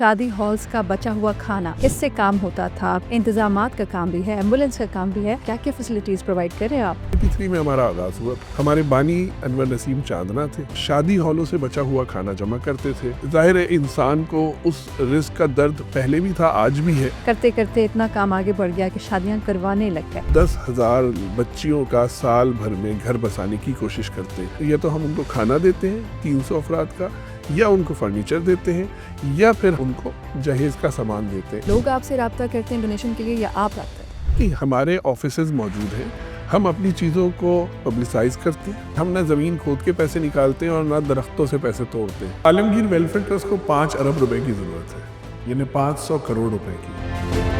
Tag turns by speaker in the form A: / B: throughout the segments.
A: शादी हॉल्स का बचा हुआ खाना, इससे काम होता था। इंतजामात का काम भी है, एम्बुलेंस का काम भी है। क्या क्या फैसिलिटीज प्रोवाइड कर रहे हैं आप?
B: 1993 में हमारा आगाज हुआ। हमारे बानी अनवर नसीम चांदना थे। शादी हॉलों से बचा हुआ खाना जमा करते थे। जाहिर है इंसान को उस रिस्क का दर्द पहले भी था, आज भी है।
A: करते करते इतना काम आगे बढ़ गया कि शादियां करवाने लग गए।
B: 10,000 बच्चियों का साल भर में घर बसाने की कोशिश करते हैं। या तो हम उनको खाना देते हैं 300 अफराद का, या उनको फर्नीचर देते हैं, या फिर उनको जहेज का सामान देते हैं।
A: लोग आपसे रब्ता करते हैं डोनेशन के लिए या आप रब्ता?
B: कि हमारे ऑफिसेज मौजूद हैं, हम अपनी चीज़ों को पब्लिसाइज करते हैं। हम ना ज़मीन खोद के पैसे निकालते हैं और ना दरख्तों से पैसे तोड़ते हैं। आलमगीर वेलफेयर ट्रस्ट को 5 अरब रुपए की ज़रूरत है, यानी 500 करोड़ रुपए की।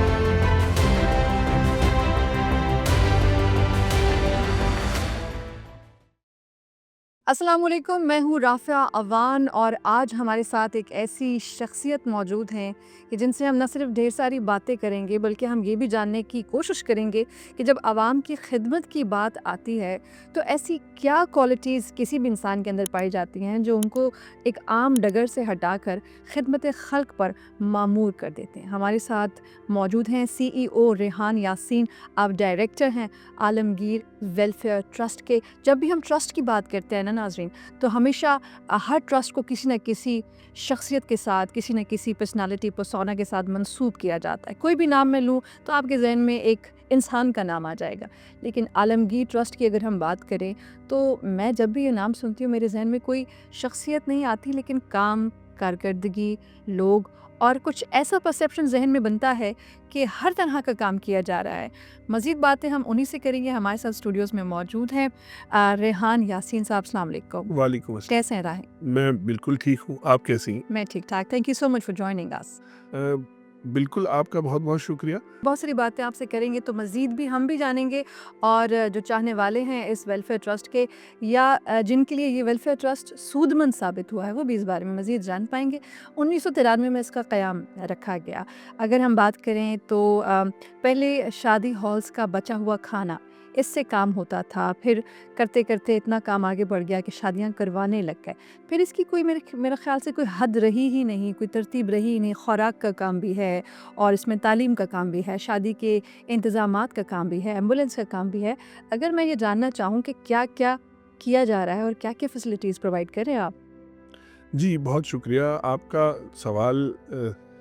A: अस्सलाम वालेकुम, मैं हूँ राफ़िया अवान और आज हमारे साथ एक ऐसी शख्सियत मौजूद हैं कि जिनसे हम न सिर्फ ढेर सारी बातें करेंगे बल्कि हम ये भी जानने की कोशिश करेंगे कि जब आवाम की खिदमत की बात आती है तो ऐसी क्या क्वालिटीज़ किसी भी इंसान के अंदर पाई जाती हैं जो उनको एक आम डगर से हटाकर खिदमत खल्क पर मामूर कर देते हैं। हमारे साथ मौजूद हैं CEO रेहान यासीन। आप डायरेक्टर हैं आलमगीर वेलफेयर ट्रस्ट के। जब भी हम ट्रस्ट की बात करते हैं ना नाज़रीन, तो हमेशा हर ट्रस्ट को किसी न किसी शख्सियत के साथ, किसी न किसी पर्सनालिटी पर्सोना के साथ मंसूब किया जाता है। कोई भी नाम मैं लूँ तो आपके जहन में एक इंसान का नाम आ जाएगा। लेकिन आलमगीर ट्रस्ट की अगर हम बात करें तो मैं जब भी ये नाम सुनती हूँ मेरे जहन में कोई शख्सियत नहीं आती, लेकिन काम, कारकर्दगी, लोग और कुछ ऐसा परसेप्शन जहन में बनता है कि हर तरह का काम किया जा रहा है। मज़ीद बातें हम उन्हीं से करेंगे। हमारे साथ स्टूडियोज़ में मौजूद हैं रेहान यासीन साहब। अस्सलाम वालेकुम।
B: वालेकुम अस्सलाम।
A: कैसे हैं राहें?
B: मैं बिल्कुल ठीक हूँ, आप कैसी हैं?
A: मैं ठीक ठाक। Thank you so much for joining us.
B: बिल्कुल, आपका बहुत बहुत शुक्रिया।
A: बहुत सारी बातें आपसे करेंगे तो मज़ीद भी हम भी जानेंगे और जो चाहने वाले हैं इस वेलफेयर ट्रस्ट के या जिनके लिए ये वेलफेयर ट्रस्ट सूदमंद साबित हुआ है वो भी इस बारे में मज़ीद जान पाएंगे। 1993 में इसका क़याम रखा गया। अगर हम बात करें तो पहले शादी हॉल्स का बचा हुआ खाना, इससे काम होता था। फिर करते करते इतना काम आगे बढ़ गया कि शादियां करवाने लग गए। फिर इसकी कोई मेरे ख्याल से कोई हद रही ही नहीं, कोई तरतीब रही ही नहीं। खुराक का काम भी है और इसमें तालीम का काम भी है, शादी के इंतज़ामात का काम भी है, एम्बुलेंस का काम भी है। अगर मैं ये जानना चाहूँ कि क्या-क्या किया जा रहा है और क्या-क्या फ़ैसिलिटीज़ प्रोवाइड कर रहे हैं आप?
B: जी, बहुत शुक्रिया। आपका सवाल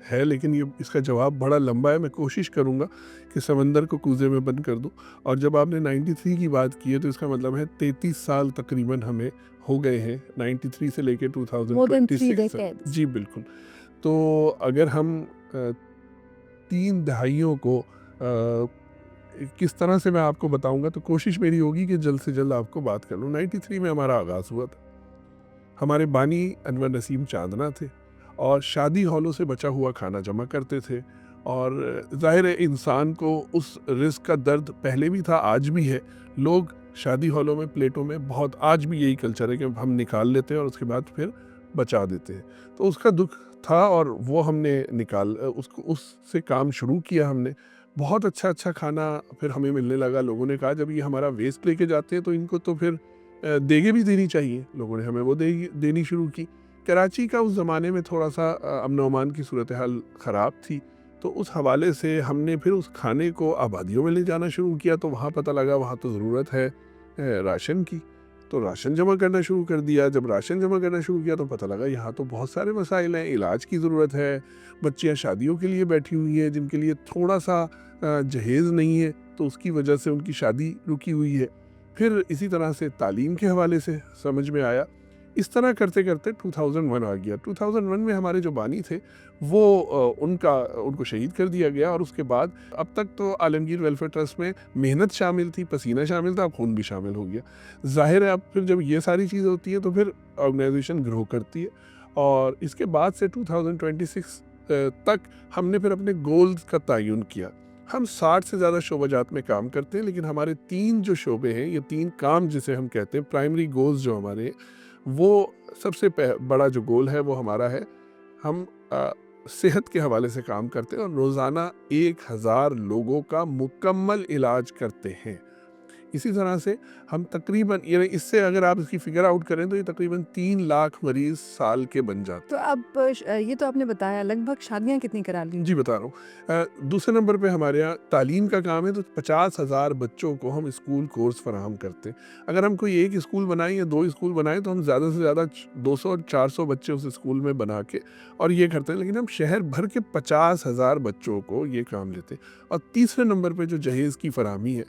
B: है, लेकिन ये इसका जवाब बड़ा लंबा है। मैं कोशिश करूँगा कि समंदर को कूज़े में बंद कर दूँ। और जब आपने 93 की बात की है तो इसका मतलब है 33 साल तकरीबन हमें हो गए हैं, 93 से लेके
A: मोर देन 3
B: 2026 तक।
A: डेकेड्स।
B: जी, बिल्कुल। तो अगर हम 3 दहाइयों को किस तरह से मैं आपको बताऊँगा, तो कोशिश मेरी होगी कि जल्द से जल्द आपको बात कर लूँ। 93 में हमारा आगाज़ हुआ था। हमारे बानी अनवर नसीम चांदना थे और शादी हॉलों से बचा हुआ खाना जमा करते थे। और ज़ाहिर है इंसान को उस रिस्क का दर्द पहले भी था, आज भी है। लोग शादी हॉलों में प्लेटों में बहुत, आज भी यही कल्चर है कि हम निकाल लेते हैं और उसके बाद फिर बचा देते हैं। तो उसका दुख था और वो हमने उसको उससे काम शुरू किया हमने। बहुत अच्छा अच्छा खाना फिर हमें मिलने लगा। लोगों ने कहा जब ये हमारा वेस्ट लेके जाते हैं तो इनको तो फिर देगे भी देनी चाहिए। लोगों ने हमें वो देनी शुरू की। कराची का उस ज़माने में थोड़ा सा अमन अमान की सूरत हाल ख़राब थी, तो उस हवाले से हमने फिर उस खाने को आबादियों में ले जाना शुरू किया। तो वहाँ पता लगा वहाँ तो ज़रूरत है राशन की, तो राशन जमा करना शुरू कर दिया। जब राशन जमा करना शुरू किया तो पता लगा यहाँ तो बहुत सारे मसाइल हैं, इलाज की ज़रूरत है, बच्चियाँ शादियों के लिए बैठी हुई हैं जिनके लिए थोड़ा सा जहेज़ नहीं है, तो उसकी वजह से उनकी शादी रुकी हुई है। फिर इसी तरह से तालीम के हवाले से समझ में आया। इस तरह करते करते 2001 आ गया। 2001 में हमारे जो बानी थे वो उनको शहीद कर दिया गया। और उसके बाद अब तक तो आलमगीर वेलफेयर ट्रस्ट में मेहनत शामिल थी, पसीना शामिल था, खून भी शामिल हो गया। ज़ाहिर है अब फिर जब ये सारी चीज़ होती है तो फिर ऑर्गेनाइजेशन ग्रो करती है। और इसके बाद से 2026 तक हमने फिर अपने गोल्स का तयन किया। हम 60 से ज़्यादा शोबाजात में काम करते हैं, लेकिन हमारे 3 जो शोबे हैं, ये 3 काम जिसे हम कहते हैं प्राइमरी गोल्स जो हमारे, वो सबसे बड़ा जो गोल है वो हमारा है, हम सेहत के हवाले से काम करते हैं और रोज़ाना 1000 लोगों का मुकम्मल इलाज करते हैं। इसी तरह से हम तकरीबन ये इससे अगर आप इसकी फिगर आउट करें तो ये तकरीबन 3 लाख मरीज़ साल के बन जाते
A: तो अब ये तो आपने बताया, लगभग शादियाँ कितनी करा ली?
B: हैं। जी, बता रहा हूँ। दूसरे नंबर पे हमारे यहाँ तालीम का काम है, तो 50,000 बच्चों को हम स्कूल कोर्स फराहम करते हैं। अगर हम कोई एक स्कूल बनाएँ या 2 स्कूल बनाएँ तो हम ज़्यादा से ज़्यादा 200-400 बच्चे उस स्कूल में बना के और ये करते हैं, लेकिन हम शहर भर के 50,000 बच्चों को ये काम लेते हैं। और तीसरे नंबर पे जो जहेज़ की फराहमी है,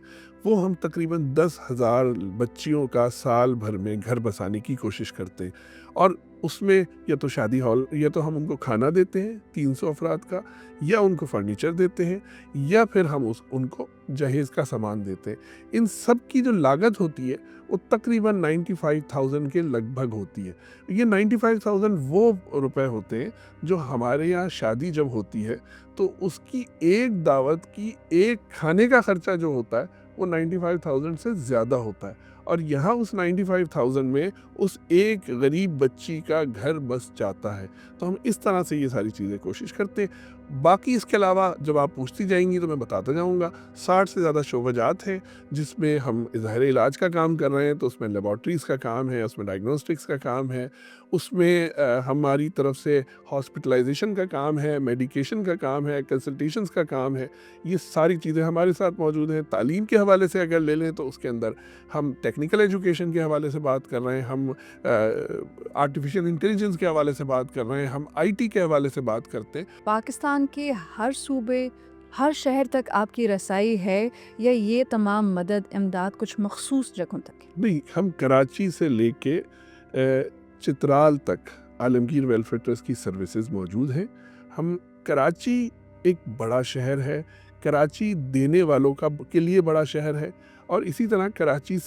B: वो हम तकरीबन 10,000 बच्चियों का साल भर में घर बसाने की कोशिश करते हैं। और उसमें या तो शादी हॉल, या तो हम उनको खाना देते हैं 300 अफराद का, या उनको फर्नीचर देते हैं, या फिर हम उनको जहेज़ का सामान देते हैं। इन सब की जो लागत होती है वो तकरीबन 95,000 के लगभग होती है। ये 95,000 वो रुपए होते हैं जो हमारे यहाँ शादी जब होती है तो उसकी एक दावत की एक खाने का खर्चा जो होता है वो 95,000 से ज़्यादा होता है। और यहाँ उस 95,000 में उस एक गरीब बच्ची का घर बस जाता है। तो हम इस तरह से ये सारी चीज़ें कोशिश करते हैं। बाकी इसके अलावा जब आप पूछती जाएंगी तो मैं बताता जाऊंगा। 60 से ज़्यादा शोबाजात हैं जिसमें हम ज़ाहिर इलाज का काम कर रहे हैं, तो उसमें लेबॉर्ट्रीज़ का काम है, उसमें डायग्नोस्टिक्स का काम है, उसमें हमारी तरफ से हॉस्पिटलाइजेशन का काम है, मेडिकेशन का काम है, कंसल्टेशंस का काम है। ये सारी चीज़ें हमारे साथ मौजूद हैं। तालीम के हवाले से अगर ले लें तो उसके अंदर हम टेक्निकल एजुकेशन के हवाले से बात कर रहे हैं, हम आर्टिफिशियल इंटेलिजेंस के हवाले से बात कर रहे हैं, हम आईटी के हवाले से बात करते हैं।
A: पाकिस्तान के हर सूबे, हर शहर तक आपकी रसाई है, या ये तमाम मदद इमदाद कुछ मखसूस जगहों तक है?
B: नहीं, हम कराची से लेके चित्राल तक आलमगीर वेलफेयर ट्रस्ट की सर्विसेज मौजूद हैं। हम कराची एक बड़ा शहर है, कराची देने वालों का के लिए बड़ा शहर है, और इसी तरह कराची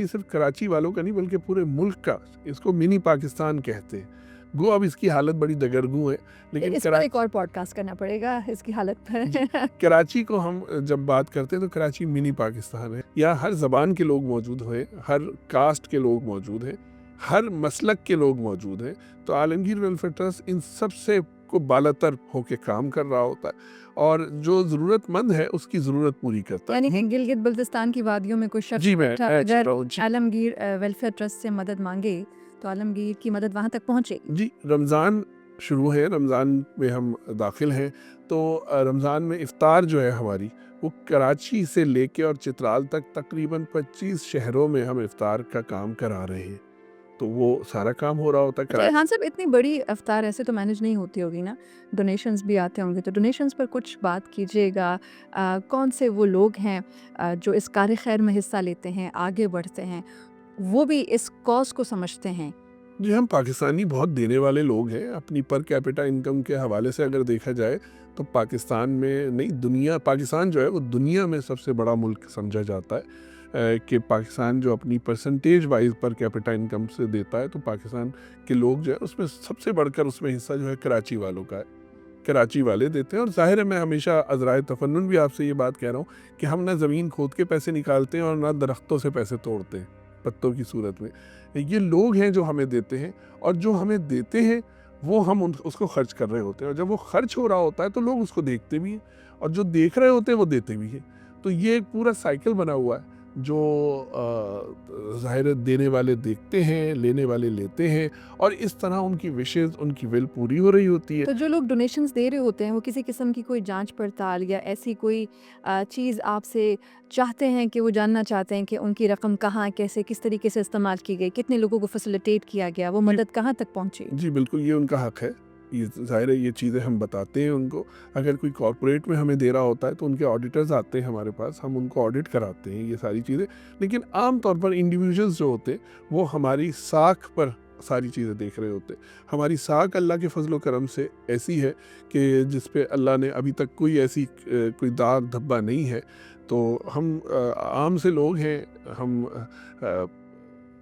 B: सिर्फ कराची वालों का नहीं बल्कि पूरे मुल्क का, इसको मिनी पाकिस्तान कहते हैं। गो अब इसकी हालत बड़ी दगरगू है, लेकिन
A: इस पर एक और पॉडकास्ट करना पड़ेगा इसकी हालत पर।
B: कराची को हम जब बात करते हैं तो कराची मिनी पाकिस्तान है। यहाँ हर ज़बान के लोग मौजूद हैं, हर कास्ट के लोग मौजूद हैं, हर मसलक के लोग मौजूद हैं। तो आलमगीर वेलफेयर ट्रस्ट इन सब से को बालातर होके काम कर रहा होता है और जो ज़रूरतमंद है उसकी ज़रूरत पूरी करता है।
A: यानी गिलगित बल्तिस्तान की वादियों में कोई शख्स
B: जी, मैं
A: अगर आलमगीर वेलफेयर ट्रस्ट से मदद मांगे तो आलमगीर की मदद वहाँ तक पहुँचेगी।
B: जी, रमज़ान शुरू है, रमज़ान में हम दाखिल हैं, तो रमज़ान में इफ्तार जो है हमारी वो कराची से लेके और चित्राल तक तकरीबन 25 शहरों में हम इफ्तार का काम करा रहे हैं। तो वो सारा काम हो रहा होता है कराची।
A: हाँ साहब, इतनी बड़ी इफ्तार ऐसे तो मैनेज नहीं होती होगी ना, डोनेशंस भी आते होंगे, तो डोनेशंस पर कुछ बात कीजिएगा। कौन से वो लोग हैं जो इस कार्य खैर में हिस्सा लेते हैं, आगे बढ़ते हैं, वो भी इस कॉज को समझते हैं?
B: जी, हम पाकिस्तानी बहुत देने वाले लोग हैं। अपनी पर कैपिटा इनकम के हवाले से अगर देखा जाए तो पाकिस्तान में नहीं, दुनिया, पाकिस्तान जो है वो दुनिया में सबसे बड़ा मुल्क समझा जाता है। कि पाकिस्तान जो अपनी percentage wise per capita income से देता है, तो पाकिस्तान के लोग जो है उसमें सबसे बढ़कर उसमें हिस्सा जो है कराची वालों का है। कराची वाले देते हैं। और ज़ाहिर है मैं हमेशा अज़राए तफन्नुन भी आपसे ये बात कह रहा हूँ कि हम ना ज़मीन खोद के पैसे निकालते हैं और ना दरख्तों से पैसे तोड़ते हैं पत्तों की सूरत में। ये लोग हैं जो हमें देते हैं, और जो हमें देते हैं वो हम उसको खर्च कर रहे होते हैं, और जब वो खर्च हो रहा होता है तो लोग उसको देखते भी हैं, और जो देख रहे होते हैं वो देते भी हैं। तो ये एक पूरा साइकिल बना हुआ है जो ज़ाहिर है देने वाले देखते हैं, लेने वाले लेते हैं, और इस तरह उनकी विशेज़, उनकी विल पूरी हो रही होती है।
A: तो जो लोग डोनेशंस दे रहे होते हैं वो किसी किस्म की कोई जांच पड़ताल या ऐसी कोई चीज़ आपसे चाहते हैं कि वो जानना चाहते हैं कि उनकी रकम कहाँ, कैसे, किस तरीके से इस्तेमाल की गई, कितने लोगों को फैसिलिटेट किया गया, वो मदद कहाँ तक पहुँची?
B: जी, बिल्कुल, ये उनका हक है। ये ज़ाहिर है ये चीज़ें हम बताते हैं उनको। अगर कोई कॉर्पोरेट में हमें दे रहा होता है तो उनके ऑडिटर्स आते हैं हमारे पास, हम उनको ऑडिट कराते हैं ये सारी चीज़ें। लेकिन आम तौर पर इंडिविजुअल्स जो होते हैं वो हमारी साख पर सारी चीज़ें देख रहे होते हैं। हमारी साख अल्लाह के फजल करम से ऐसी है कि जिस पे अल्लाह ने अभी तक कोई ऐसी कोई दाग धब्बा नहीं है। तो हम आम से लोग हैं, हम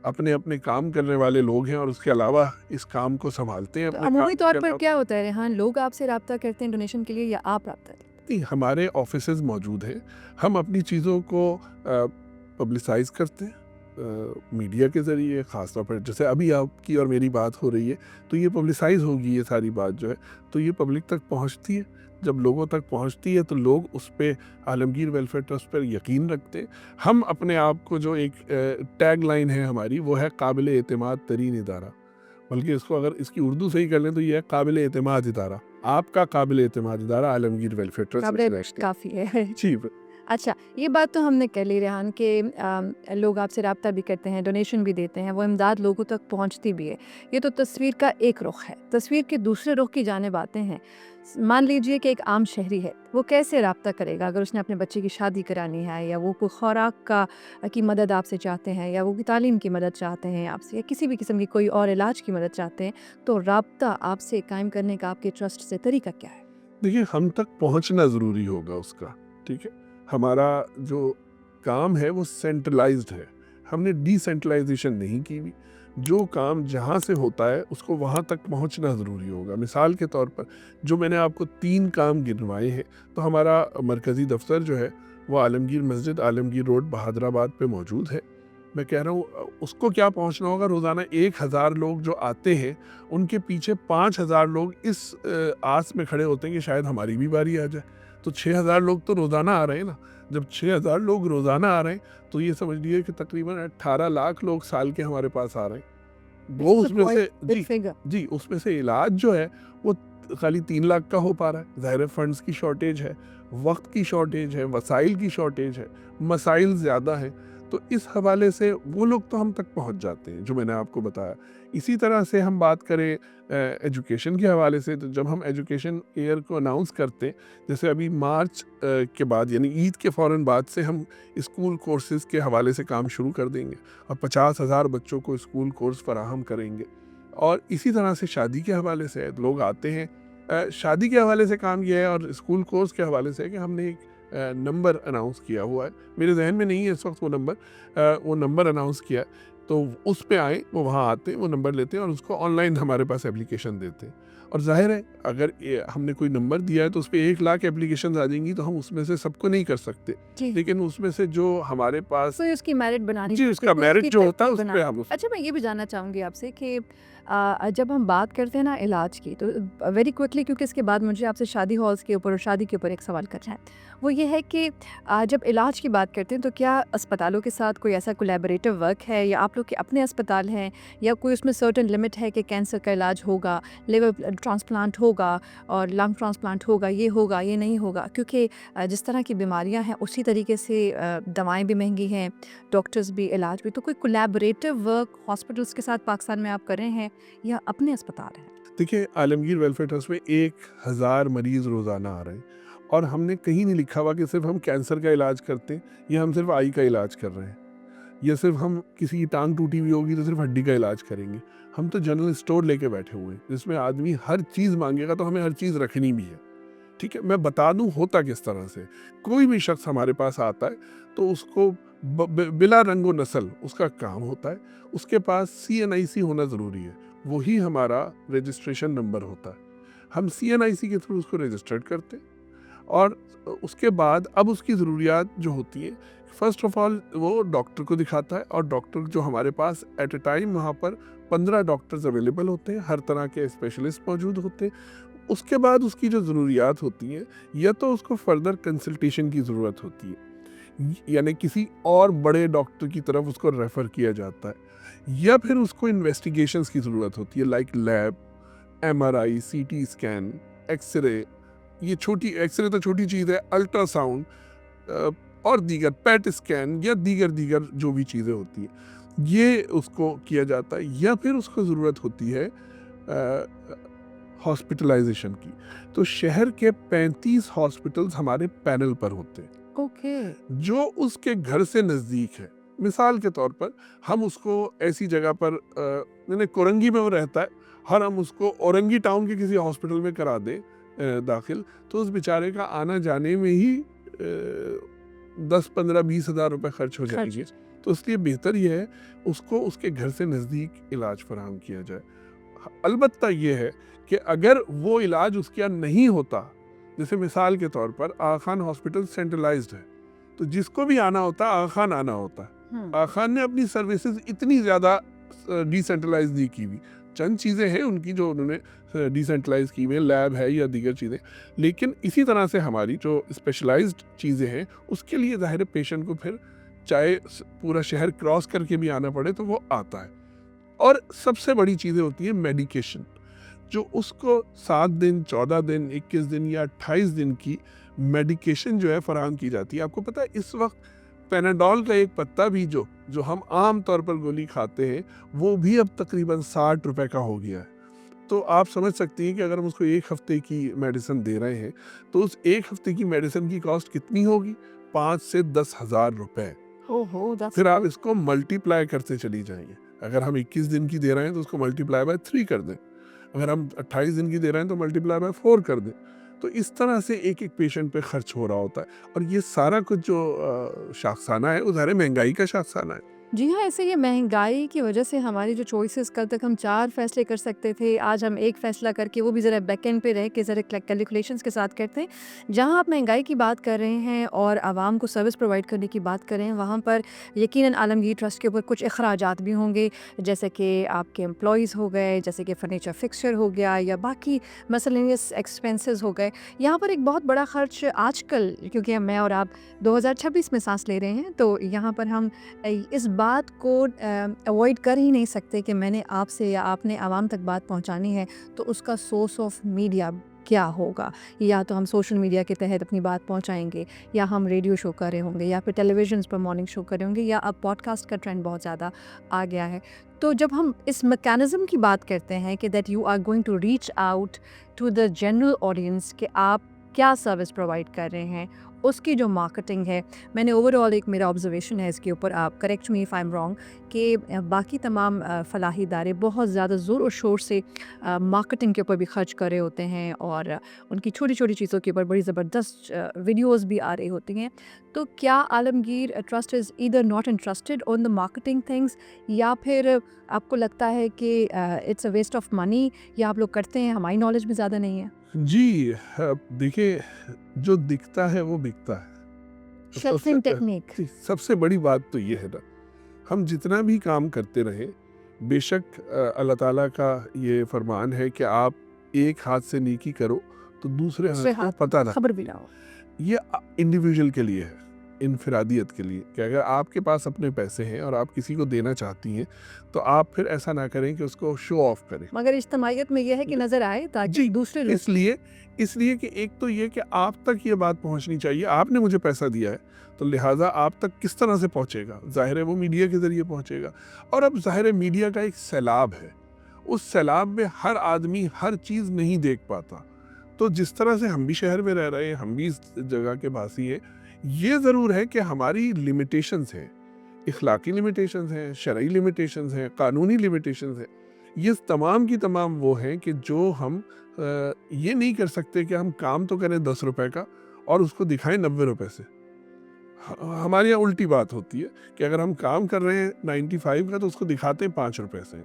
B: अपने अपने काम करने वाले लोग हैं, और उसके अलावा इस काम को संभालते हैं
A: तो
B: अपने
A: अमूमी
B: काम
A: तौर
B: के
A: पर
B: अलावा।
A: क्या होता है रेहान, लोग आपसे रब्ता करते हैं डोनेशन के लिए या आप रब्ता करते हैं?
B: नहीं, हमारे ऑफिसेज मौजूद हैं। हम अपनी चीज़ों को पब्लिसाइज करते हैं, मीडिया के ज़रिए, ख़ासतौर पर जैसे अभी आपकी और मेरी बात हो रही है, तो ये पब्लिसाइज़ होगी, ये सारी बात जो है, तो ये पब्लिक तक पहुँचती है। जब लोगों तक पहुँचती है तो लोग उस पे, आलमगीर वेलफेयर ट्रस्ट पर यकीन रखते हैं। हम अपने आप को, जो एक टैग लाइन है हमारी, वो है काबिल एतमाद तरीन इदारा, बल्कि इसको अगर इसकी उर्दू सही कर लें तो ये है काबिल एतमाद इदारा। आपका काबिल एतमाद इदारा आलमगीर वेलफेयर ट्रस्ट
A: काबिल
B: इंटरनेशनल।
A: काफ़ी है।
B: जी।
A: अच्छा, ये बात तो हमने कर ली रेहान कि लोग आपसे राब्ता भी करते हैं, डोनेशन भी देते हैं, वो इमदाद लोगों तक पहुंचती भी है। ये तो तस्वीर का एक रुख है। तस्वीर के दूसरे रुख की जानिब आते हैं। मान लीजिए कि एक आम शहरी है, वो कैसे राब्ता करेगा अगर उसने अपने बच्चे की शादी करानी है, या वो कोई खुराक की मदद आपसे चाहते हैं, या वो तालीम की मदद चाहते हैं आपसे, या किसी भी किस्म की कोई और इलाज की मदद चाहते हैं, तो राब्ता आपसे कायम करने का आपके ट्रस्ट से तरीका क्या है?
B: देखिए, हम तक पहुंचना ज़रूरी होगा उसका, ठीक है? हमारा जो काम है वो सेंट्रलाइज्ड है, हमने डिसेंट्रलाइजेशन नहीं की हुई। जो काम जहाँ से होता है उसको वहाँ तक पहुँचना ज़रूरी होगा। मिसाल के तौर पर, जो मैंने आपको 3 काम गिनवाए हैं, तो हमारा मरकज़ी दफ्तर जो है वो आलमगीर मस्जिद, आलमगीर रोड, बहादुराबाद पे मौजूद है। मैं कह रहा हूँ उसको क्या पहुँचना होगा, रोज़ाना 1000 लोग जो आते हैं, उनके पीछे 5000 लोग इस आस में खड़े होते हैं कि शायद हमारी भी बारी आ जाए। तो 6000 लोग तो रोज़ाना आ रहे हैं ना। जब 6000 लोग रोज़ाना आ रहे हैं, तो ये समझ लीजिए कि तकरीबन 18 लाख लोग साल के हमारे पास आ रहे हैं। वो
A: इट्स अ
B: उसमें
A: क्वाइट
B: से
A: बिग
B: जी,
A: फिगर।
B: जी, उसमें से इलाज जो है वो खाली 3 लाख का हो पा रहा है। ज़ाहिर है फंड्स की शॉर्टेज है, वक़्त की शॉर्टेज है, वसाइल की शॉर्टेज है, मसाइल ज़्यादा हैं। तो इस हवाले से वो लोग तो हम तक पहुँच जाते हैं, जो मैंने आपको बताया। इसी तरह से हम बात करें एजुकेशन के हवाले से, तो जब हम एजुकेशन ईयर को अनाउंस करते हैं, जैसे अभी मार्च के बाद, यानी ईद के फ़ौरन बाद से हम स्कूल कोर्सेज़ के हवाले से काम शुरू कर देंगे और 50,000 बच्चों को स्कूल कोर्स फराहम करेंगे। और इसी तरह से शादी के हवाले से लोग आते हैं। शादी के हवाले से काम ये है, और स्कूल कोर्स के हवाले से, कि हमने एक नंबर अनाउंस किया हुआ है। मेरे जहन में नहीं है इस वक्त वो नंबर अनाउंस किया है, तो उस पे आए, वो वहाँ आते हैं, वो नंबर लेते हैं और उसको ऑनलाइन हमारे पास एप्लीकेशन देते हैं। और ज़ाहिर है, अगर हमने कोई नंबर दिया है तो उस पे 1 लाख एप्लीकेशन आ जाएंगी, तो हम उसमें से सबको नहीं कर सकते,
A: जी।
B: लेकिन उसमें से जो हमारे पास,
A: कोई उसकी मेरिट बनानी
B: जी,
A: पड़ती है,
B: उसका
A: कोई
B: मेरिट
A: उसकी
B: जो होता है
A: तरकीब
B: उस
A: बना।
B: पे हम
A: अच्छा, मैं ये भी जानना चाहूँगी आपसे कि जब हम बात करते हैं ना इलाज की, तो वेरी क्विकली, क्योंकि इसके बाद मुझे आपसे शादी हॉल्स के ऊपर और शादी के ऊपर एक सवाल करना है। वो ये है कि जब इलाज की बात करते हैं, तो क्या अस्पतालों के साथ कोई ऐसा कोलैबोरेटिव वर्क है, या आप लोग के अपने अस्पताल हैं, या कोई उसमें सर्टेन लिमिट है कि कैंसर का इलाज होगा, लिवर ट्रांसप्लांट होगा, और लंग ट्रांसप्लांट होगा, ये नहीं होगा? क्योंकि जिस तरह की बीमारियां हैं उसी तरीके से दवाएं भी महंगी हैं, डॉक्टर्स भी, इलाज भी। तो कोई कोलैबोरेटिव वर्क हॉस्पिटल्स के साथ पाकिस्तान में आप कर रहे हैं, या अपने अस्पताल हैं?
B: देखिए, आलमगीर वेलफेयर ट्रस्ट में 1000 मरीज रोज़ाना आ रहे हैं, और हमने कहीं नहीं लिखा हुआ कि सिर्फ हम कैंसर का इलाज करते हैं, या हम सिर्फ आई का इलाज कर रहे हैं, या सिर्फ हम किसी की टांग टूटी हुई होगी तो सिर्फ हड्डी का इलाज करेंगे। हम तो जनरल स्टोर लेके बैठे हुए हैं, जिसमें आदमी हर चीज़ मांगेगा तो हमें हर चीज़ रखनी भी है। ठीक है, मैं बता दूं होता किस तरह से। कोई भी शख्स हमारे पास आता है तो उसको बिला रंगो नस्ल उसका काम होता है, उसके पास CNIC होना ज़रूरी है, वही हमारा रजिस्ट्रेशन नंबर होता है। हम CNIC के थ्रू उसको रजिस्टर्ड करते हैं, और उसके बाद अब उसकी ज़रूरियात जो होती है, फ़र्स्ट ऑफ ऑल वो डॉक्टर को दिखाता है, और डॉक्टर जो हमारे पास एट अ टाइम वहाँ पर 15 डॉक्टर्स अवेलेबल होते हैं, हर तरह के स्पेशलिस्ट मौजूद होते हैं। उसके बाद उसकी जो ज़रूरियात होती हैं, या तो उसको फर्दर कंसल्टेशन की ज़रूरत होती है, यानी किसी और बड़े डॉक्टर की तरफ उसको रेफ़र किया जाता है, या फिर उसको इन्वेस्टिगेशंस की ज़रूरत होती है, like lab, MRI, CT scan, x-ray. ये छोटी एक्सरे तो छोटी चीज़ है, अल्ट्रासाउंड और दीगर पैट स्कैन, या दीगर जो भी चीज़ें होती हैं, ये उसको किया जाता है। या फिर उसको ज़रूरत होती है हॉस्पिटलाइजेशन की, तो शहर के 35 हॉस्पिटल्स हमारे पैनल पर होते हैं,
A: ओके।
B: जो उसके घर से नज़दीक है। मिसाल के तौर पर, हम उसको ऐसी जगह पर, मैंने कोरंगी में वो रहता है, और हम उसको औरंगी टाउन के किसी हॉस्पिटल में करा दें दाखिल, तो उस बेचारे का आना जाने में ही 10, 15, 20 हज़ार रुपये खर्च हो जाएंगे। तो इसलिए बेहतर यह है उसको उसके घर से नज़दीक इलाज फराहम किया जाए। अलबत्ता ये है कि अगर वो इलाज उसके यहाँ नहीं होता, जैसे मिसाल के तौर पर आगा खान हॉस्पिटल सेंट्रलाइज्ड है, तो जिसको भी आना होता है आगा खान आना होता है, खान ने अपनी सर्विसेज इतनी ज़्यादा डिसेंट्रलाइज नहीं की हुई। चंद चीज़ें हैं उनकी जो उन्होंने डिसेंट्रलाइज की हुई, लैब है या दीगर चीज़ें, लेकिन इसी तरह से हमारी जो स्पेशलाइज्ड चीज़ें हैं उसके लिए ज़ाहिर है पेशेंट को फिर चाहे पूरा शहर क्रॉस करके भी आना पड़े तो वो आता है। और सबसे बड़ी चीज़ें होती है मेडिकेशन, जो उसको 7 दिन, 14 दिन, 21 दिन या 28 दिन की मेडिकेशन जो है फराहम की जाती है। आपको पता है इस वक्त पेनाडोल का एक पत्ता भी जो हम आम तौर पर गोली खाते हैं वो भी अब तकरीबन 60 रुपए का हो गया है। तो आप समझ सकती हैं कि अगर हम उसको 1 हफ्ते की मेडिसिन दे रहे हैं तो उस 1 हफ्ते की मेडिसिन की कॉस्ट कितनी होगी? 5 से 10 हज़ार रुपए।
A: ओहो,
B: फिर आप इसको मल्टीप्लाई करते चली जाएंगे। अगर हम 21 दिन की दे रहे हैं तो उसको मल्टीप्लाई बाय 3 कर दें, अगर हम 28 दिन की दे रहे हैं तो मल्टीप्लाई बाय 4 कर दें। तो इस तरह से एक एक पेशेंट पे खर्च हो रहा होता है, और ये सारा कुछ जो शाखसाना है वो ज़ाहिर महंगाई का शाखसाना है।
A: जी हाँ, ऐसे ये महँगाई की वजह से हमारी जो चॉइसेस, कल तक हम 4 फ़ैसले कर सकते थे, आज हम 1 फ़ैसला करके वो भी ज़रा बैक एंड पे रह के ज़रा कैलकुलेशंस के साथ करते हैं। जहाँ आप महँगाई की बात कर रहे हैं और आवाम को सर्विस प्रोवाइड करने की बात कर रहे हैं, वहाँ पर यकीनन आलमगीर ट्रस्ट के ऊपर कुछ अखराजात भी होंगे, जैसे कि आपके एम्प्लॉइज़ हो गए, जैसे कि फर्नीचर फिक्सचर हो गया या बाकी मिसलेनियस एक्सपेंसेस हो गए। यहाँ पर एक बहुत बड़ा खर्च आजकल, क्योंकि मैं और आप 2026 में सांस ले रहे हैं, तो यहाँ पर हम इस बात को अवॉइड कर ही नहीं सकते कि मैंने आपसे या आपने आवाम तक बात पहुंचानी है तो उसका सोर्स ऑफ मीडिया क्या होगा। या तो हम सोशल मीडिया के तहत अपनी बात पहुंचाएंगे, या हम रेडियो शो कर रहे होंगे, या फिर टेलीविजन पर मॉर्निंग शो कर रहे होंगे, या अब पॉडकास्ट का ट्रेंड बहुत ज़्यादा आ गया है। तो जब हम इस मैकेनिज्म की बात करते हैं कि that you are going to reach out to the general audience, कि आप क्या सर्विस प्रोवाइड कर रहे हैं, उसकी जो मार्केटिंग है, मैंने ओवरऑल एक मेरा ऑब्जर्वेशन है इसके ऊपर, आप correct me if I am wrong, कि बाकी तमाम फलाही इदारे बहुत ज़्यादा ज़ोर और शोर से मार्केटिंग के ऊपर भी खर्च कर रहे होते हैं, और उनकी छोटी छोटी चीज़ों के ऊपर बड़ी ज़बरदस्त वीडियोज़ भी आ रही होती हैं। तो क्या Alamgir trust is either not interested on the marketing things, या फिर आपको लगता है कि it's a waste of money, या आप लोग करते हैं, हमारी नॉलेज भी ज़्यादा नहीं है?
B: जी, देखिए, जो दिखता है वो बिकता है।
A: Shopping technique.
B: जी, सबसे बड़ी बात तो ये है ना, हम जितना भी काम करते रहें, बेशक अल्लाह ताला का ये फरमान है कि आप एक हाथ से नेकी करो तो दूसरे
A: दूसरे
B: हाथ को
A: हाथ
B: पता ना
A: खबर भी ना हो।
B: ये इंडिविजुअल के लिए है, इनफरादियत के लिए, कि अगर आपके पास अपने पैसे हैं और आप किसी को देना चाहती हैं तो आप फिर ऐसा ना करें कि उसको शो ऑफ करें।
A: मगर इज्तमाहियत में यह है कि नज़र आए ताकि
B: जी,
A: दूसरे लोग।
B: इसलिए कि एक तो ये कि आप तक ये बात पहुंचनी चाहिए, आपने मुझे पैसा दिया है तो लिहाजा आप तक किस तरह से पहुंचेगा, जाहिर है वो मीडिया के ज़रिए पहुंचेगा। और अब जाहिर है मीडिया का एक सैलाब है, उस सैलाब में हर आदमी हर चीज़ नहीं देख पाता। तो जिस तरह से हम भी शहर में रह रहे हैं, हम भी इस जगह के वासी हैं, ये ज़रूर है कि हमारी लिमिटेशंस हैं, इखलाकी लिमिटेशंस हैं, शरई लिमिटेशंस हैं, कानूनी लिमिटेशंस हैं। ये तमाम की तमाम वो हैं कि जो हम ये नहीं कर सकते कि हम काम तो करें 10 रुपए का और उसको दिखाएं 90 रुपए से। हमारे यहाँ उल्टी बात होती है कि अगर हम काम कर रहे हैं 95 का तो उसको दिखाते हैं 5 रुपए से।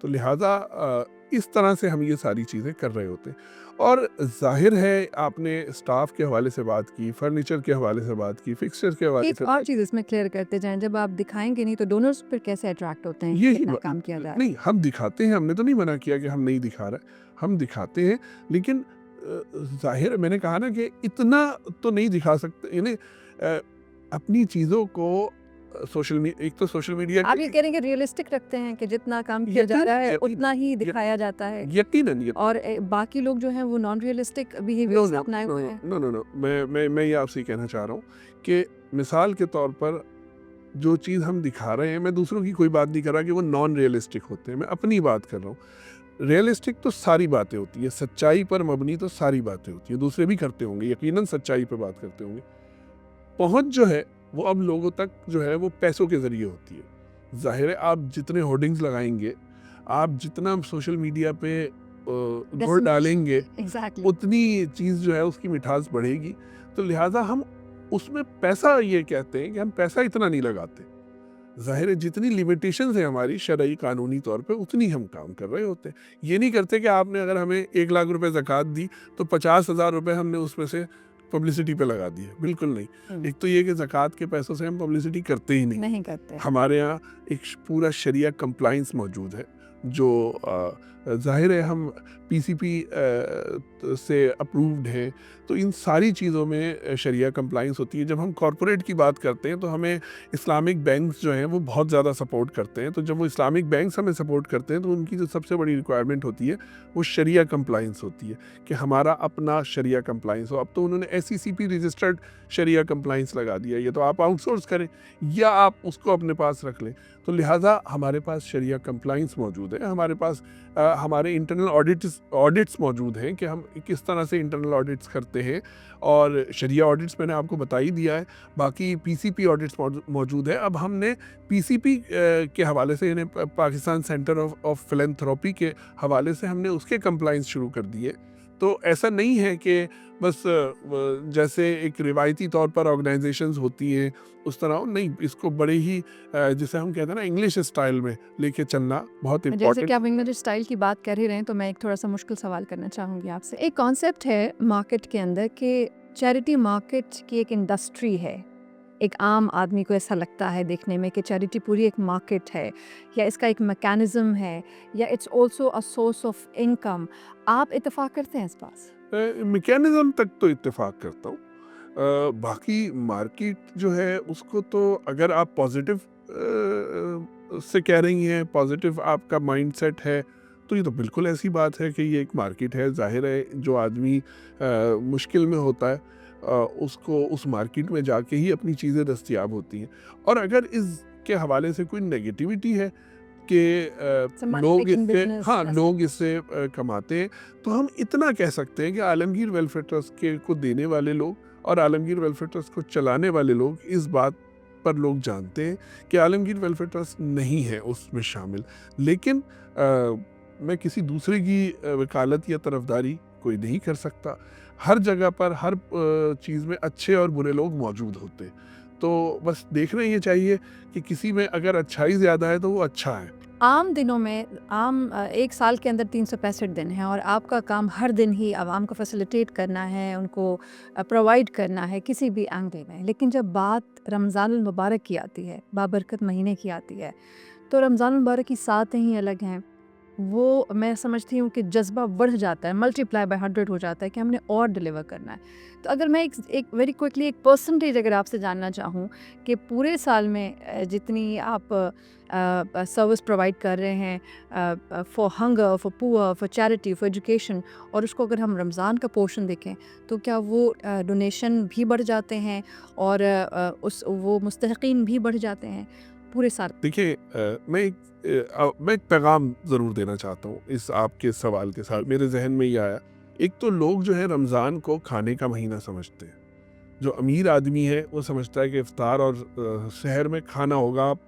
B: तो लिहाजा इस तरह से हम ये सारी चीज़ें कर रहे होते हैं। और जाहिर है आपने स्टाफ के हवाले से बात की, फर्नीचर के हवाले से बात की, फिक्सचर के हवाले
A: एक
B: से
A: और चीज़ इसमें क्लियर करते जाएं, जब आप दिखाएंगे नहीं तो डोनर्स फिर कैसे अट्रैक्ट होते हैं कि
B: ये
A: कितना काम किया जाए?
B: नहीं, हम दिखाते हैं, हमने तो नहीं मना किया कि हम नहीं दिखा रहे, हम दिखाते हैं, लेकिन जाहिर मैंने कहा ना कि इतना तो नहीं दिखा सकते, यानी अपनी चीज़ों को एक तो सोशल मीडिया
A: आप ये कह रहे हैं कि रियलिस्टिक रखते हैं कि जितना काम किया जा रहा है उतना ही दिखाया जाता है,
B: यकीनन
A: और बाकी लोग जो हैं वो नॉन रियलिस्टिक बिहेवियर अपनाए हुए हैं।
B: नो, मैं ये आपसे कहना चाह रहा हूँ कि मिसाल के तौर पर जो चीज़ हम दिखा रहे हैं, मैं दूसरों की कोई बात नहीं कर रहा कि वो नॉन रियलिस्टिक होते हैं, मैं अपनी बात कर रहा हूँ। रियलिस्टिक तो सारी बातें होती है, सच्चाई पर मबनी तो सारी बातें होती है, दूसरे भी करते होंगे, यकीनन सच्चाई पर बात करते होंगे। पहुँच जो है वो अब लोगों तक जो है वो पैसों के ज़रिए होती है। ज़ाहिर है आप जितने होर्डिंग्स लगाएंगे, आप जितना सोशल मीडिया पे गुड़ डालेंगे,
A: एग्जैक्टली।
B: उतनी चीज़ जो है उसकी मिठास बढ़ेगी। तो लिहाजा हम उसमें पैसा, ये कहते हैं कि हम पैसा इतना नहीं लगाते। ज़ाहिर है जितनी लिमिटेशंस है हमारी शरई कानूनी तौर पे, उतनी हम काम कर रहे होते हैं। ये नहीं करते कि आपने अगर हमें 1 लाख रुपए ज़कात दी तो 50,000 रुपए हमने उसमें से पब्लिसिटी पे लगा दिए, बिल्कुल नहीं।
A: हम्म,
B: एक तो ये कि ज़कात के पैसों से हम पब्लिसिटी करते ही नहीं।
A: नहीं करते।
B: हमारे यहाँ एक पूरा शरिया कंप्लाइंस मौजूद है, जो ज़ाहिर है हम पीसीपी से अप्रूव्ड हैं, तो इन सारी चीज़ों में शरिया कंप्लाइंस होती है। जब हम कॉरपोरेट की बात करते हैं तो हमें इस्लामिक बैंक्स जो हैं वो बहुत ज़्यादा सपोर्ट करते हैं। तो जब वो इस्लामिक बैंक्स हमें सपोर्ट करते हैं तो उनकी जो सबसे बड़ी रिक्वायरमेंट होती है वो शरिया कंप्लाइंस होती है, कि हमारा अपना शरिया कंप्लाइंस हो। अब तो उन्होंने एसईसीपी रजिस्टर्ड शरिया कंप्लाइंस लगा दिया, ये तो आप आउटसोर्स करें या आप उसको अपने पास रख लें। तो लिहाजा हमारे पास शरिया कंप्लाइंस मौजूद है, हमारे पास हमारे इंटरनल ऑडिट्स मौजूद हैं कि हम किस तरह से इंटरनल ऑडिट्स करते हैं, और शरिया ऑडिट्स मैंने आपको बता ही दिया है। बाकी पीसीपी ऑडिट्स मौजूद है। अब हमने पीसीपी के हवाले से, यानी पाकिस्तान सेंटर ऑफ फिलैंथ्रोपी के हवाले से हमने उसके कंप्लाइंस शुरू कर दिए। तो ऐसा नहीं है कि बस जैसे एक रिवायती तौर पर ऑर्गेनाइजेशंस होती हैं उस तरह हो, नहीं, इसको बड़े ही जिसे हम कहते हैं ना इंग्लिश स्टाइल में लेके चलना बहुत
A: जैसे
B: इम्पोर्टेंट।
A: कि आप इंग्लिश स्टाइल की बात कर ही रहे हैं तो मैं एक थोड़ा सा मुश्किल सवाल करना चाहूँगी आपसे। एक कॉन्सेप्ट है मार्केट के अंदर कि चैरिटी मार्केट की एक इंडस्ट्री है। एक आम आदमी को ऐसा लगता है देखने में कि चैरिटी पूरी एक मार्केट है, या इसका एक मैकेनिज्म है, या it's also a source of income. आप इत्तेफाक करते हैं इस बात?
B: मैकेनिज्म तक तो इत्तेफाक करता हूँ। बाकी मार्केट जो है उसको तो अगर आप पॉजिटिव से कह रही हैं, पॉजिटिव आपका माइंडसेट है, तो ये तो बिल्कुल ऐसी बात है कि ये एक मार्केट है। जाहिर है जो आदमी मुश्किल में होता है उसको उस मार्केट में जाके ही अपनी चीज़ें दस्तयाब होती हैं। और अगर इसके हवाले से कोई नेगेटिविटी है कि लोग
A: making
B: इससे,
A: business
B: हाँ,
A: ऐसा।
B: लोग इससे कमाते हैं, तो हम इतना कह सकते हैं कि आलमगीर वेलफेयर ट्रस्ट के को देने वाले लोग और आलमगीर वेलफेयर ट्रस्ट को चलाने वाले लोग इस बात पर लोग जानते हैं कि आलमगीर वेलफेयर ट्रस्ट नहीं है उसमें शामिल। लेकिन मैं किसी दूसरे की वकालत या तरफदारी कोई नहीं कर सकता। हर जगह पर हर चीज़ में अच्छे और बुरे लोग मौजूद होते हैं। तो बस देखना ये चाहिए कि किसी में अगर अच्छाई ज़्यादा है तो वो अच्छा है।
A: आम दिनों में एक साल के अंदर 365 दिन हैं और आपका काम हर दिन ही आवाम को फैसिलिटेट करना है, उनको प्रोवाइड करना है किसी भी एंगल में। लेकिन जब बात रमज़ानुल मुबारक की आती है, बाबरकत महीने की आती है, तो रमज़ानुल मुबारक की सातें ही अलग हैं। वो मैं समझती हूँ कि जज़्बा बढ़ जाता है, मल्टीप्लाई बाय 100 हो जाता है कि हमने और डिलीवर करना है। तो अगर मैं एक वेरी क्विकली एक परसेंटेज अगर आपसे जानना चाहूँ कि पूरे साल में जितनी आप सर्विस प्रोवाइड कर रहे हैं for hunger, for poor, for charity, for education, और उसको अगर हम रमज़ान का पोर्शन देखें तो क्या वो डोनेशन भी बढ़ जाते हैं और वो मुस्तहिकीन भी बढ़ जाते हैं पूरे साल?
B: देखिए, मैं एक पैगाम ज़रूर देना चाहता हूँ इस आपके सवाल के साथ। मेरे जहन में ये आया, एक तो लोग जो है रमज़ान को खाने का महीना समझते हैं। जो अमीर आदमी है वो समझता है कि इफ्तार और शहर में खाना होगा। आप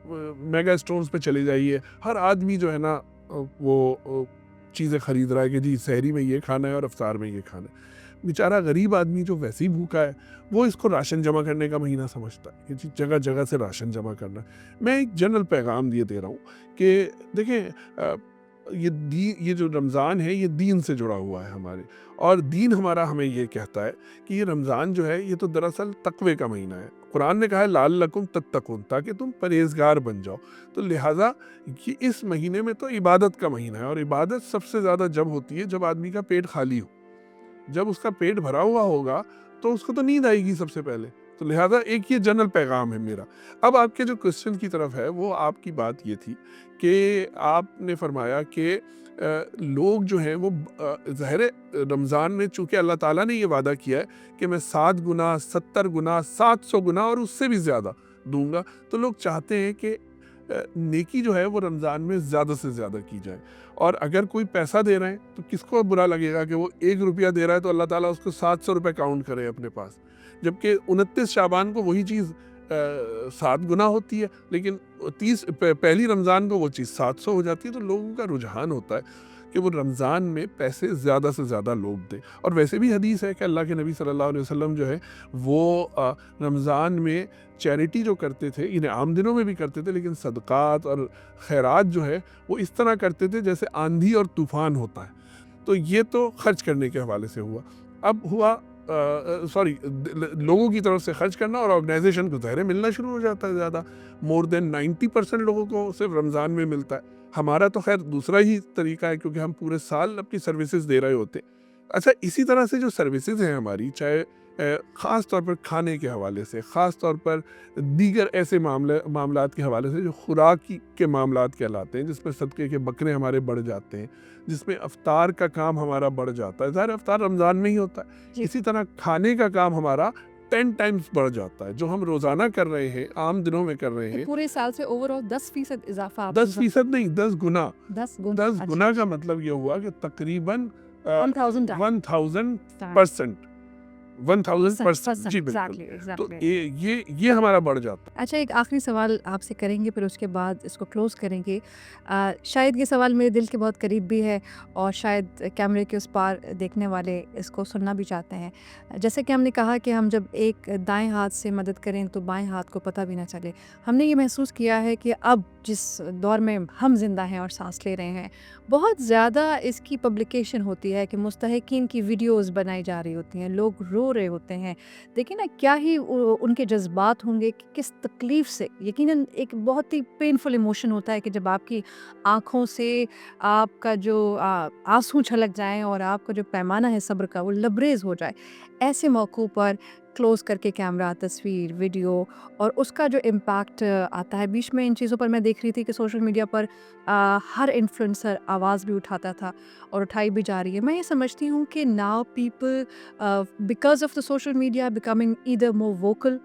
B: मेगा स्टोर्स पे चले जाइए, हर आदमी जो है ना वो चीज़ें ख़रीद रहा है कि जी सहरी में ये खाना है और इफ्तार में ये खाना है। बेचारा गरीब आदमी जो वैसे ही भूखा है, वो इसको राशन जमा करने का महीना समझता है कि जी जगह जगह से राशन जमा करना है। मैं एक जनरल पैगाम ये दे रहा हूँ कि देखें, ये जो रमज़ान है ये दीन से जुड़ा हुआ है हमारे, और दीन हमारा हमें ये कहता है कि ये रमज़ान जो है ये तो दरअसल तक़वे का महीना है। कुरान ने कहा है लाल्लकुम तत्तकून, ताकि तुम परहेज़गार बन जाओ। तो लिहाजा कि इस महीने में तो इबादत का महीना है, और इबादत सबसे ज़्यादा जब होती है जब आदमी का पेट खाली हो। जब उसका पेट भरा हुआ होगा तो उसको तो नींद आएगी सबसे पहले। तो लिहाजा एक ये जनरल पैगाम है मेरा। अब आपके जो क्वेश्चन की तरफ है, वो आपकी बात ये थी कि आपने फरमाया कि लोग जो हैं वो ज़ाहिर है रमज़ान में चूँकि अल्लाह ताला ने ये वादा किया है कि मैं 7 गुना, 70 गुना, 700 गुना और उससे भी ज़्यादा दूँगा, तो लोग चाहते हैं कि नेकी जो है वो रमज़ान में ज़्यादा से ज़्यादा की जाए। और अगर कोई पैसा दे रहे हैं तो किसको बुरा लगेगा कि वो 1 रुपया दे रहा है तो अल्लाह ताला उसको 700 रुपये काउंट करे अपने पास, जबकि 29 शाबान को वही चीज़ 7 गुना होती है, लेकिन पहली रमज़ान को वो चीज़ 700 हो जाती है। तो लोगों का रुझान होता है कि वो रमज़ान में पैसे ज़्यादा से ज़्यादा लोग दें। और वैसे भी हदीस है कि अल्लाह के नबी सल्लल्लाहु अलैहि वसल्लम जो है वो रमज़ान में चैरिटी जो करते थे, इन्हें आम दिनों में भी करते थे, लेकिन सदक़ात और खैरात जो है वो इस तरह करते थे जैसे आंधी और तूफ़ान होता है। तो ये तो खर्च करने के हवाले से हुआ। अब हुआ लोगों की तरफ से खर्च करना, और ऑर्गेनाइजेशन को ज़ाहिर है मिलना शुरू हो जाता है ज़्यादा। मोर देन 90% लोगों को सिर्फ रमज़ान में मिलता है। हमारा तो खैर दूसरा ही तरीका है, क्योंकि हम पूरे साल अपनी सर्विसेज दे रहे होते हैं। अच्छा, इसी तरह से जो सर्विसेज हैं हमारी, चाहे ख़ास तौर पर खाने के हवाले से, ख़ास तौर पर दीगर ऐसे मामलात के हवाले से जो खुराक के मामलात कहलाते हैं, जिसमें सदक़े के बकरे हमारे बढ़ जाते हैं, जिसमें अफ्तार का काम हमारा बढ़ जाता है। ज़ाहिर है अफ्तार रमज़ान में ही होता है।
A: जी।
B: इसी तरह खाने का काम हमारा 10 टाइम्स बढ़ जाता है। जो हम रोज़ाना कर रहे हैं, आम दिनों में कर रहे
A: ये
B: हैं,
A: पूरे साल से ओवरऑल 10% इज़ाफ़ा आप
B: 10% नहीं, 10 गुना।
A: 10 गुना
B: 10
A: अच्छा,
B: गुना का मतलब ये हुआ कि तकरीबन
A: 1000 टाइम
B: 1000%, 1000% जी बिल्कुल।
A: एग्ज़ैक्टली,
B: तो
A: एग्ज़ैक्टली।
B: ये हमारा बढ़ जाता है।
A: अच्छा, एक आखिरी सवाल आपसे करेंगे, फिर उसके बाद इसको क्लोज़ करेंगे। शायद ये सवाल मेरे दिल के बहुत करीब भी है, और शायद कैमरे के उस पार देखने वाले इसको सुनना भी चाहते हैं। जैसे कि हमने कहा कि हम जब एक दाएं हाथ से मदद करें तो बाएं हाथ को पता भी ना चले। हमने ये महसूस किया है कि अब जिस दौर में हम जिंदा हैं और सांस ले रहे हैं, बहुत ज़्यादा इसकी पब्लिकेशन होती है कि मुस्तहिकीन की वीडियोस बनाई जा रही होती हैं, लोग रो रहे होते हैं। देखिए ना, क्या ही उनके जज्बात होंगे कि किस तकलीफ़ से, यकीनन एक बहुत ही पेनफुल इमोशन होता है कि जब आपकी आँखों से आपका जो आँसू छलक जाएँ और आपका जो पैमाना है सब्र का वो लबरेज़ हो जाए। ऐसे मौक़ों पर क्लोज़ करके कैमरा, तस्वीर, वीडियो और उसका जो इम्पैक्ट आता है। बीच में इन चीज़ों पर मैं देख रही थी कि सोशल मीडिया पर हर इन्फ्लुएंसर आवाज़ भी उठाता था और उठाई भी जा रही है। मैं ये समझती हूँ कि now people because of the social media becoming either more vocal,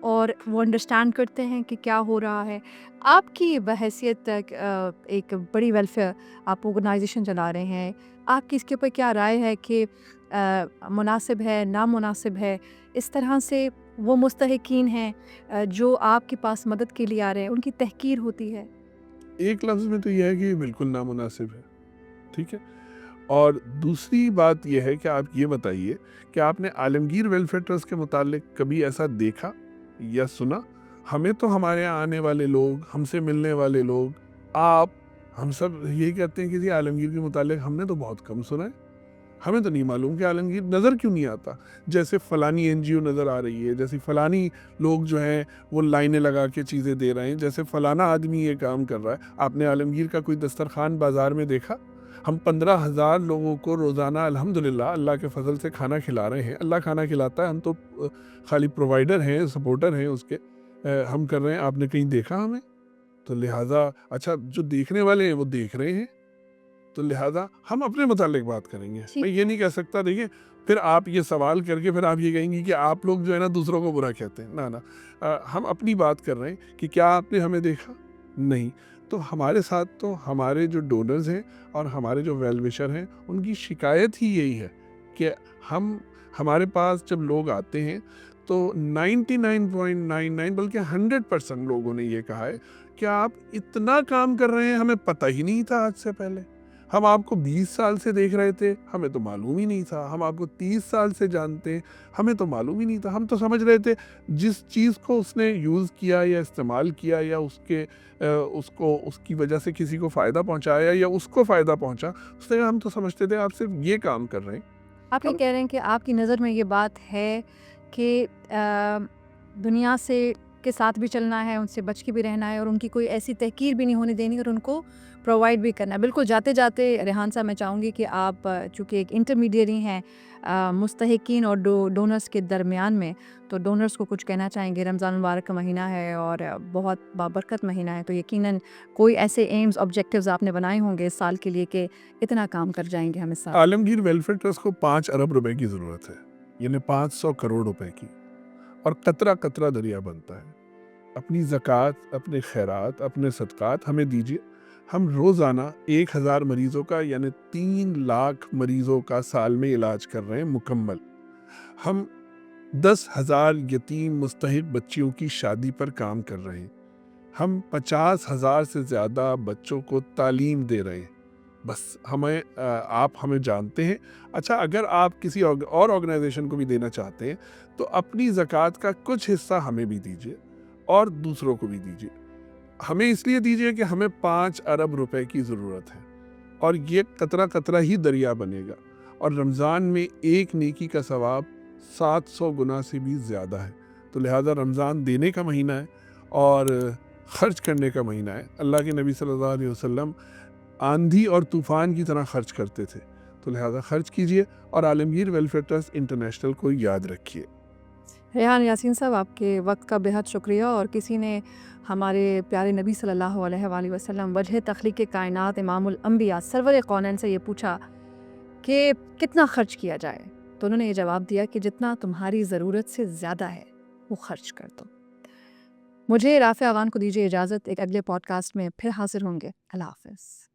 A: और वो अंडरस्टैंड करते हैं कि क्या हो रहा है। आपकी बहैसियत एक बड़ी वेलफेयर आप ऑर्गेनाइजेशन चला रहे हैं, आपकी इसके ऊपर क्या राय है कि मुनासिब है, नामुनासिब है? इस तरह से वो मुस्तहिकीन हैं जो आपके पास मदद के लिए आ रहे हैं, उनकी तहकीर होती है?
B: एक लफ्ज़ में तो ये है कि ये बिल्कुल नामुनासिब है, ठीक है? और दूसरी बात ये है कि आप ये बताइए कि आपने आलमगीर वेलफेयर ट्रस्ट के मुतालिक कभी ऐसा देखा या सुना? हमें तो हमारे यहाँ आने वाले लोग, हमसे मिलने वाले लोग, आप, हम सब यही कहते हैं कि जी आलमगीर के मुतालिक हमने तो बहुत कम सुना है। हमें तो नहीं मालूम कि आलमगीर नज़र क्यों नहीं आता। जैसे फ़लानी एनजीओ नज़र आ रही है, जैसे फ़लानी लोग जो हैं वो लाइनें लगा के चीज़ें दे रहे हैं, जैसे फ़लाना आदमी ये काम कर रहा है। आपने आलमगीर का कोई दस्तरखान बाज़ार में देखा? हम 15,000 लोगों को रोज़ाना अल्हम्दुलिल्लाह अल्लाह के फ़ज़ल से खाना खिला रहे हैं। अल्लाह खाना खिलाता है, हम तो खाली प्रोवाइडर हैं, सपोर्टर हैं उसके। हम कर रहे हैं, आपने कहीं देखा हमें? तो लिहाज़ा अच्छा, जो देखने वाले हैं वो देख रहे हैं, तो लिहाज़ा हम अपने मुतालिक बात करेंगे।
A: ठीक
B: मैं ये नहीं कह सकता, देखिए फिर आप ये सवाल करके फिर आप ये कहेंगी कि आप लोग जो है ना दूसरों को बुरा कहते हैं। ना, हम अपनी बात कर रहे हैं कि क्या आपने हमें देखा? नहीं। तो हमारे साथ तो हमारे जो डोनर्स हैं और हमारे जो वेल विशर हैं, उनकी शिकायत ही यही है कि हमारे पास जब लोग आते हैं तो 99.99 बल्कि 100% लोगों ने ये कहा है कि आप इतना काम कर रहे हैं, हमें पता ही नहीं था आज से पहले। हम आपको 20 साल से देख रहे थे, हमें तो मालूम ही नहीं था। हम आपको 30 साल से जानते हैं, हमें तो मालूम ही नहीं था। हम तो समझ रहे थे जिस चीज़ को उसने यूज़ किया या इस्तेमाल किया या उसको उसकी वजह से किसी को फ़ायदा पहुँचाया या उसको फ़ायदा पहुँचा, उससे हम तो समझते थे आप सिर्फ ये काम कर रहे हैं।
A: आप ये
B: अब
A: कह रहे हैं कि आपकी नज़र में ये बात है कि दुनिया से के साथ भी चलना है, उनसे बच के भी रहना है और उनकी कोई ऐसी तहकीर भी नहीं होने देनी और उनको प्रोवाइड भी करना है। बिल्कुल, जाते-जाते रेहान साहब, मैं चाहूँगी कि आप चूँकि एक इंटरमीडिएरी हैं मुस्तहिकीन और डोनर्स के दरमियान में, तो डोनर्स को कुछ कहना चाहेंगे। रमज़ान मुबारक का महीना है और बहुत बाबरकत महीना है, तो यकीनन कोई ऐसे एम्स, ऑब्जेक्टिव्स आपने बनाए होंगे इस साल के लिए कि इतना काम कर जाएँगे हम इस साल।
B: आलमगीर वेलफेयर ट्रस्ट को 5 अरब रुपए की ज़रूरत है, यानी 500 करोड़ रुपए की, और कतरा-कतरा दरिया बनता है। अपनी ज़कात, अपने खैरात, अपने सदक़ात हमें दीजिए। हम रोज़ाना 1000 मरीज़ों का यानी 3 लाख मरीज़ों का साल में इलाज कर रहे हैं मुकम्मल। हम 10,000 यतीम मुस्तहिक बच्चियों की शादी पर काम कर रहे हैं। हम 50,000 से ज़्यादा बच्चों को तालीम दे रहे हैं। बस आप हमें जानते हैं। अच्छा, अगर आप किसी और ऑर्गेनाइजेशन को भी देना चाहते हैं तो अपनी ज़कात का कुछ हिस्सा हमें भी दीजिए और दूसरों को भी दीजिए। हमें इसलिए दीजिए कि हमें 5 अरब रुपए की ज़रूरत है और ये कतरा कतरा ही दरिया बनेगा, और रमज़ान में एक नेकी का सवाब 700 गुना से भी ज़्यादा है। तो लिहाजा रमज़ान देने का महीना है और ख़र्च करने का महीना है। अल्लाह के नबी सल्लल्लाहु अलैहि वसल्लम आंधी और तूफ़ान की तरह ख़र्च करते थे। तो लिहाजा ख़र्च कीजिए और आलमगीर वेलफेयर ट्रस्ट इंटरनेशनल को याद रखिए।
A: रेहान यासीन साहब, आपके वक्त का बेहद शुक्रिया। और किसी ने हमारे प्यारे नबी सल्लल्लाहु अलैहि वसल्लम वजह तख्लीक़ कायनात इमामुल अंबिया सरवर कौनैन से ये पूछा कि कितना खर्च किया जाए, तो उन्होंने ये जवाब दिया कि जितना तुम्हारी ज़रूरत से ज़्यादा है वो खर्च कर दो। मुझे राफ़िया अवान को दीजिए इजाज़त। एक अगले पॉडकास्ट में फिर हाज़िर होंगे। अल्लाह हाफ़िज़।